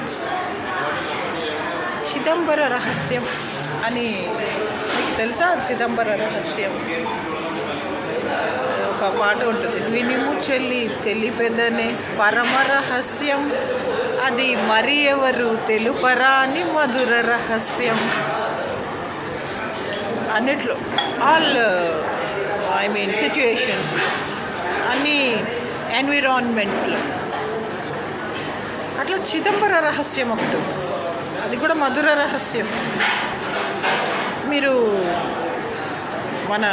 Secrets. Chidambara రహస్యం అని మీకు తెలుసా? చిదంబర రహస్యం ఒక పాట ఉంటుంది, వినిము చెల్లి తెలిపెదనే పరమ రహస్యం, అది మరి ఎవరు తెలుపరాని మధుర రహస్యం. అన్నిట్లో ఆల్ సిచ్యుయేషన్స్, అన్ని ఎన్విరాన్మెంట్లో అట్లా చిదంబర రహస్యం ఒకటి, అది కూడా మధుర రహస్యం. మీరు మన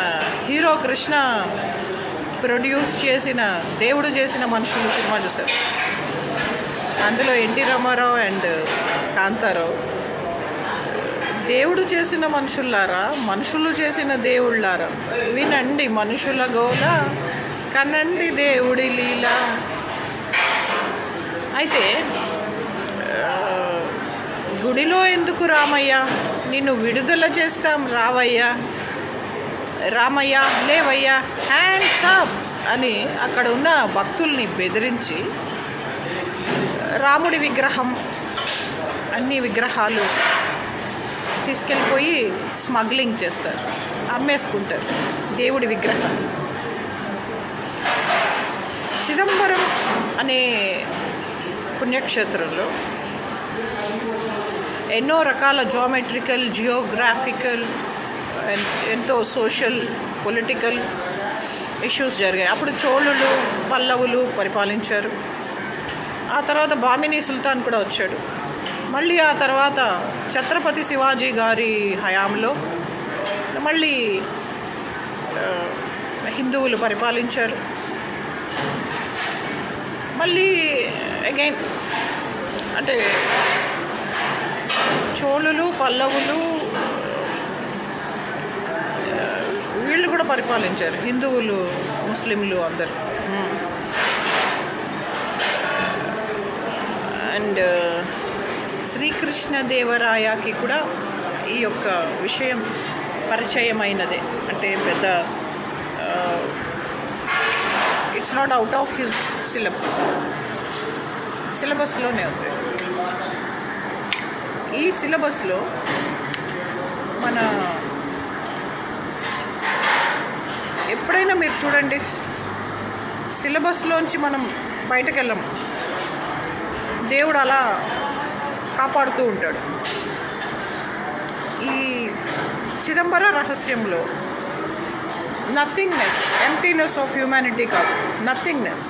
హీరో కృష్ణ ప్రొడ్యూస్ చేసిన దేవుడు చేసిన మనుషులు సినిమా చూశారు. అందులో ఎన్టీ రామారావు అండ్ కాంతారావు, దేవుడు చేసిన మనుషుల్లారా, మనుషులు చేసిన దేవుళ్ళారా, వినండి మనుషుల గోల, కనండి దేవుడి లీల. అయితే గుడిలో ఎందుకు రామయ్య, నిన్ను విడుదల చేస్తాం రావయ్యా, రామయ్య లేవయ్యా, హ్యాండ్స్ అప్ అని అక్కడ ఉన్న భక్తుల్ని బెదిరించి రాముడి విగ్రహం, అన్ని విగ్రహాలు తీసుకెళ్ళిపోయి స్మగ్లింగ్ చేస్తారు, అమ్మేసుకుంటారు దేవుడి విగ్రహం. చిదంబరం అనే పుణ్యక్షేత్రంలో ఎన్నో రకాల జియోమెట్రికల్, జియోగ్రాఫికల్, ఎంతో సోషల్, పొలిటికల్ ఇష్యూస్ జరిగాయి. అప్పుడు చోళులు, పల్లవులు పరిపాలించారు. ఆ తర్వాత బామిని సుల్తాన్ కూడా వచ్చాడు. మళ్ళీ ఆ తర్వాత ఛత్రపతి శివాజీ గారి హయాంలో మళ్ళీ హిందువులు పరిపాలించారు. మళ్ళీ అగైన్ అంటే చోళులు, పల్లవులు వీళ్ళు కూడా పరిపాలించారు, హిందువులు, ముస్లింలు అందరు. అండ్ శ్రీకృష్ణదేవరాయకి కూడా ఈ యొక్క విషయం పరిచయమైనదే. అంటే పెద్ద it's not out of his సిలబస్లోనే ఉంది. ఈ సిలబస్లో మన ఎప్పుడైనా మీరు చూడండి, సిలబస్లోంచి మనం బయటకు వెళ్ళము, దేవుడు అలా కాపాడుతూ ఉంటాడు. ఈ చిదంబర రహస్యంలో నథింగ్నెస్, ఎంప్టీనెస్ ఆఫ్ హ్యూమానిటీ కాదు, nothingness.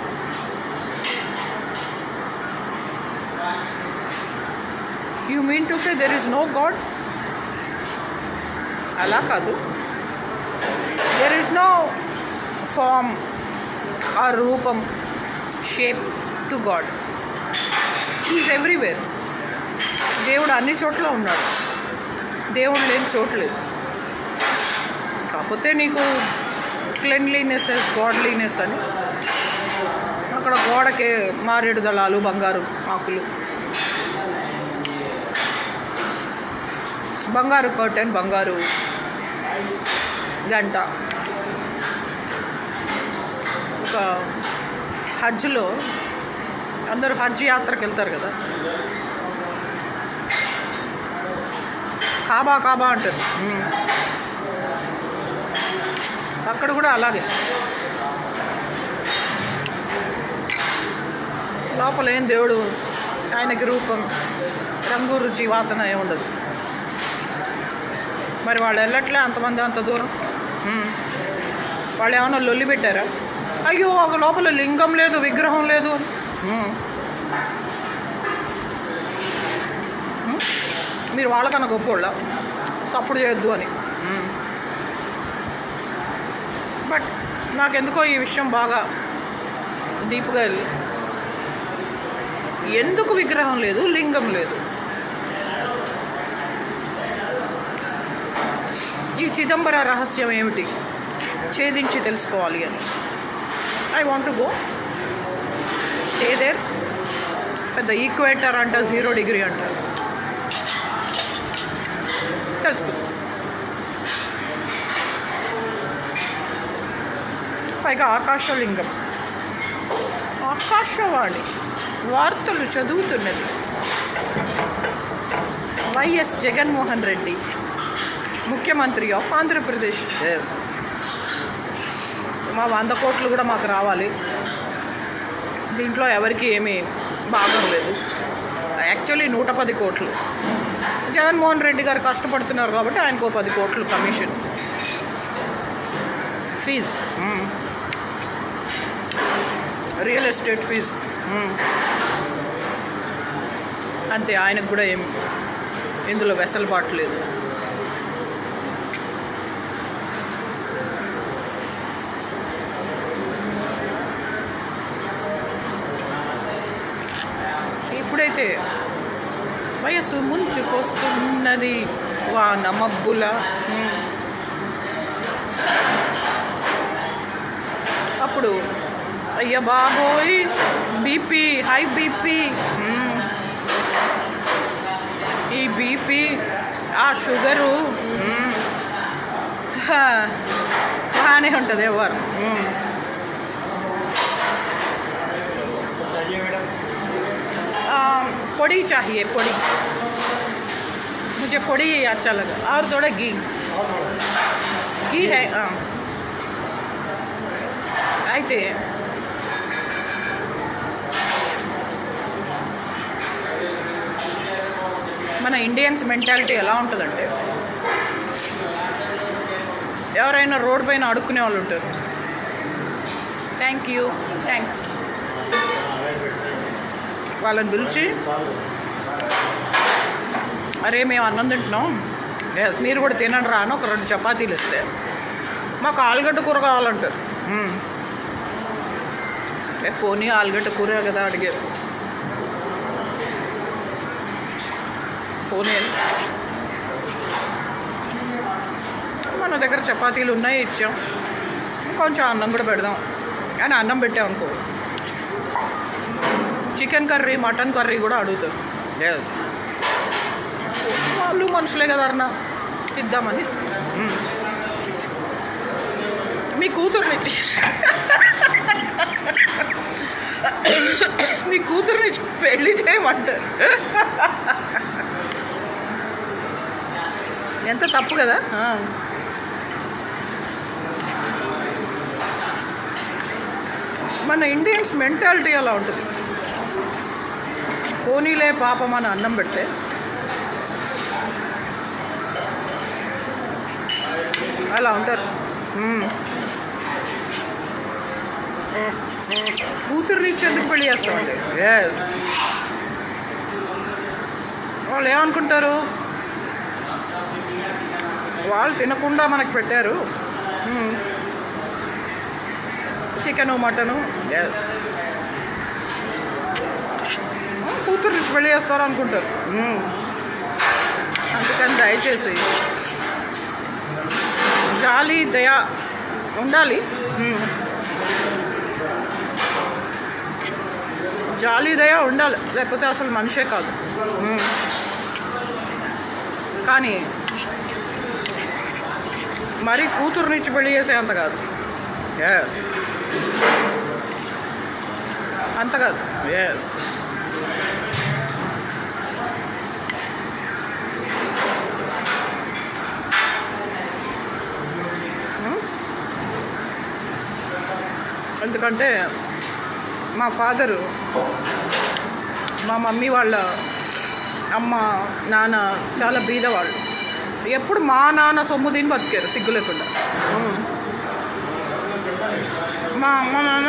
You mean to say there is no god? అలా కాదు. There is no form or రూపం, shape to god. He is everywhere. దేవుడు అన్ని చోట్ల ఉన్నాడు, దేవుడు లేని చోట్లేదు. కాకపోతే నీకు క్లెన్లీనెస్ ఇస్ గాడ్లీనెస్ అని అక్కడ గోడకే మారేడు దళాలు, బంగారు ఆకులు, బంగారు కర్టెన్, బంగారు గంట. ఒక హజ్లో అందరూ హజ్ యాత్రకు వెళ్తారు కదా, కాబా కాబా అంటారు. అక్కడ కూడా అలాగే లోపల ఏం దేవుడు, ఆయనకి రూపం, రంగు, రుచి, వాసన ఏమి ఉండదు. మరి వాళ్ళు వెళ్ళట్లే అంతమంది అంత దూరం. వాళ్ళు ఏమన్నా లొల్లి పెట్టారా? అయ్యో ఒక లోపల లింగం లేదు, విగ్రహం లేదు. మీరు వాళ్ళకన్నా గొప్పోళ్ళ సప్పుడు చేయొద్దు అని. బట్ నాకెందుకో ఈ విషయం బాగా డీప్గా వెళ్ళి, ఎందుకు విగ్రహం లేదు, లింగం లేదు? ఈ చిదంబర రహస్యం ఏమిటి ఛేదించి తెలుసుకోవాలి అని. I want to go stay there. పెద్ద ఈక్వేటర్ అంట, 0 డిగ్రీ అంట, తెలుసుకో. పైగా ఆకాశలింగం, ఆకాశవాణి వార్తలు చదువుతున్నది. వైఎస్ జగన్మోహన్ రెడ్డి ముఖ్యమంత్రి ఆఫ్ ఆంధ్రప్రదేశ్. ఎస్, మా 100 కోట్లు కూడా మాకు రావాలి. దీంట్లో ఎవరికి ఏమీ భాగం లేదు. యాక్చువల్లీ 110 కోట్లు. జగన్మోహన్ రెడ్డి గారు కష్టపడుతున్నారు కాబట్టి ఆయనకు 10 కోట్లు commission fees, real estate fees అంతే. ఆయనకు కూడా ఏం ఇందులో వెసలుబాటు లేదు. ఇప్పుడైతే వయసు ముంచుకొస్తున్నది వాన మబ్బుల. అప్పుడు అయ్య బాబోయ్ బీపీ, హై బీపీ, ఈ బీపీ ఆ షుగరు బాగానే ఉంటుంది ఎవరు. పొడి चाहिए, పొడి. मुझे పొడి अच्छा लगा और थोड़ा घी है. అయితే మన ఇండియన్స్ మెంటాలిటీ ఎలా ఉంటుందంటే, ఎవరైనా రోడ్ పైన అడుక్కునే వాళ్ళు ఉంటారు. Thank you, thanks. వాళ్ళని పిలిచి, అరే మేము అన్నం తింటున్నాం, మీరు కూడా తినండి రా అని ఒక 2 చపాతీలు ఇస్తే మాకు ఆలుగడ్డ కూర కావాలంటారు. సరే పోనీ ఆలుగడ్డ కూర కదా అడిగారు, పోనీ మన దగ్గర చపాతీలు ఉన్నాయి ఇచ్చాం, కొంచెం అన్నం కూడా పెడదాం అని అన్నం పెట్టామనుకో, చికెన్ కర్రీ మటన్ కర్రీ కూడా అడుగుతారు. ఎస్, వాళ్ళు మనుషులే కదా అన్న, ఇద్దామని. మీ కూతుర్ని మీ కూతుర్ని పెళ్లి చేయమంటారు. ఎంత తప్పు కదా. మన ఇండియన్స్ మెంటాలిటీ అలా ఉంటుంది. పోనీలే పాపం అని అన్నం పెడితే అలా ఉంటారు. కూతుర్ని ఇచ్చేందుకు పెళ్లి చేస్తామండి. వాళ్ళు ఏమనుకుంటారు, వాళ్ళు తినకుండా మనకు పెట్టారు చికెను మటను. ఎస్, కూతురు నుంచి పెళ్లి చేస్తారు అనుకుంటారు. అందుకని దయచేసి జాలి దయ ఉండాలి. జాలి దయ ఉండాలి, లేకపోతే అసలు మనిషే కాదు. కానీ మరి కూతురునిచ్చి పెళ్లి చేసే అంత కాదు. ఎస్, అంత కాదు. ఎస్, ఎందుకంటే మా ఫాదరు, మా మమ్మీ వాళ్ళ అమ్మ నాన్న చాలా బీదవాళ్ళు. ఎప్పుడు మా నాన్న సొమ్ము తిని బతికారు సిగ్గు లేకుండా. మా అమ్మ నాన్న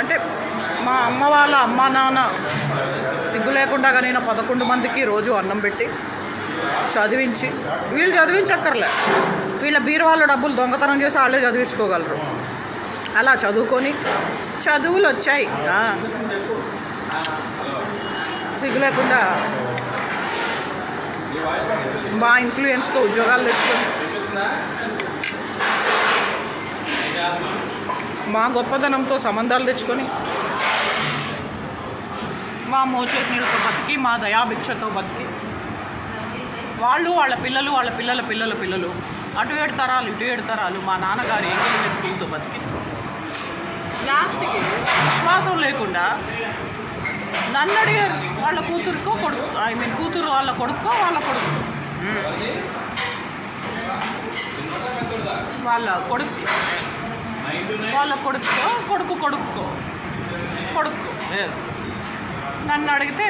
అంటే మా అమ్మ వాళ్ళ అమ్మ నాన్న సిగ్గు లేకుండా కానీ 11 మందికి రోజు అన్నం పెట్టి చదివించి, వీళ్ళు చదివించక్కర్లే, వీళ్ళ బీరువాళ్ళ డబ్బులు దొంగతనం చేసి వాళ్ళే చదివించుకోగలరు. అలా చదువుకొని చదువులు వచ్చాయి, సిగ్గు లేకుండా మా ఇన్ఫ్లుయెన్స్తో ఉద్యోగాలు తెచ్చుకొని మా గొప్పదనంతో సంబంధాలు తెచ్చుకొని మా మోచేతి నీళ్ళతో బతికి, మా దయాభిక్షతో బతికి, వాళ్ళు వాళ్ళ పిల్లలు వాళ్ళ పిల్లల పిల్లల పిల్లలు అటు 7 తరాలు ఇటు 7 తరాలు మా నాన్నగారు ఏకైక వ్యక్తులతో బతికి లాస్ట్కి విశ్వాసం లేకుండా నన్ను అడిగారు వాళ్ళ కూతురుకో కొడుకు, ఐ మీన్ కూతురు వాళ్ళ కొడుకో వాళ్ళ కొడుకు, వాళ్ళ కొడుకు, వాళ్ళ కొడుకో కొడుకు ఎస్. నన్ను అడిగితే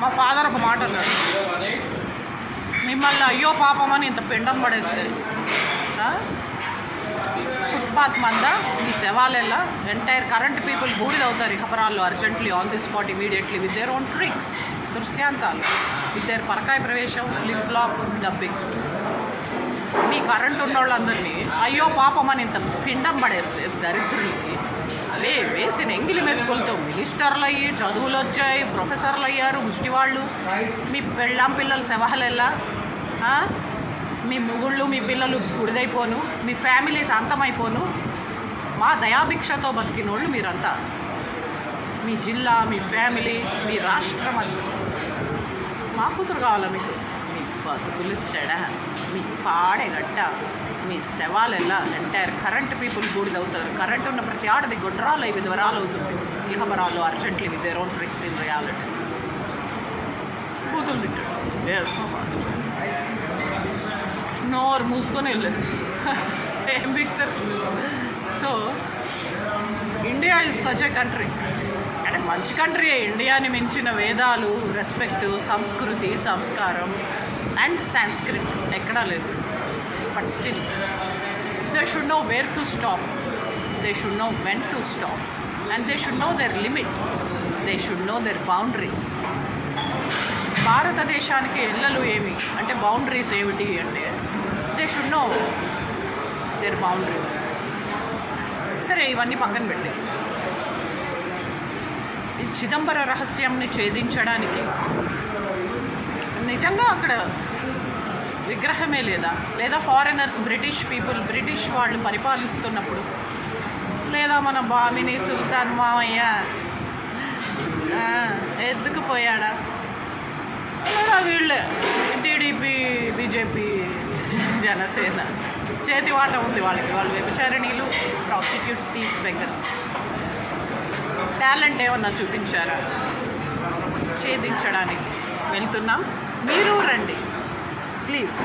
మా ఫాదర్ ఒక మాట అన్నాడు, మిమ్మల్ని అయ్యో పాపమని ఇంత పిండం పడేస్తే ఫుట్పాత్ మంద మీ శవాలెల్లా ఎంటైర్ కరెంట్ పీపుల్ బూడిదవుతారు ఇకపరాల్లో urgently on the spot immediately with their own tricks, దృశ్యాంతాలు, విత్ దేర్ పరకాయ ప్రవేశం, ఫ్లిప్ ఫ్లాప్ డబ్బింగ్. మీ కరెంట్ ఉన్న వాళ్ళందరినీ అయ్యో పాపమని ఇంత పిండం పడేస్తే దరిద్రులకి అవే వేసిన ఎంగిలి మెతుకులతో మినిస్టర్లు అయ్యి చదువులు వచ్చాయి, ప్రొఫెసర్లు అయ్యారు, ముష్టివాళ్ళు, మీ పెళ్ళాం పిల్లలు శవాలెల్లా, మీ మొగుళ్ళు మీ పిల్లలు గుడిదైపోను, మీ ఫ్యామిలీస్ అంతమైపోను, మా దయాభిక్షతో బతికినోళ్ళు మీరంతా. మీ జిల్లా, మీ ఫ్యామిలీ, మీ రాష్ట్రం అది మా కూతురు కావాలా మీకు? మీ బతుకులు చెడ, మీ పాడేగట్ట, మీ శవాలెల్లా ఎంటైర్ కరెంట్ పీపుల్ బూడిదవుతారు. కరెంట్ ఉన్న ప్రతి ఆడది గుడ్రాలు అవి విధవరాలు అవుతుంది ఇహబరాలు urgently with their own tricks in reality. కూతురు తింటాడు నోరు మూసుకొని వెళ్ళదు, ఏం బిక్తారు. So India is such a country, అంటే మంచి కంట్రీ. ఇండియాని మించిన వేదాలు, రెస్పెక్ట్, సంస్కృతి, సంస్కారం అండ్ సాంస్క్రిట్ ఎక్కడా లేదు. But still they should know where to stop, they should know when to stop, and they should know their limit, they should know their boundaries. భారతదేశానికి ఎల్లలు ఏమి అంటే బౌండరీస్ ఏమిటి అంటే they should know their boundaries. సరే, ఇవన్నీ పక్కన పెట్టి ఈ చిదంబర రహస్యంని ఛేదించడానికి నిజంగా అక్కడ విగ్రహమే లేదా ఫారినర్స్, బ్రిటిష్ వాళ్ళు పరిపాలిస్తున్నప్పుడు, లేదా మన బామిని సుల్తాన్ మామయ్య ఎత్తుకుపోయాడా, లేదా వీళ్ళే టీడీపీ, బీజేపీ, జనసేన చేతివాట ఉంది వాళ్ళకి, వాళ్ళు వ్యభిచారిణీలు, ప్రాస్టిట్యూట్స్, థీవ్స్, బెగ్గర్స్. టాలెంట్ ఏమన్నా చూపించారా? ఛేదించడానికి వెళ్తున్నాం, మీరు రండి ప్లీజ్.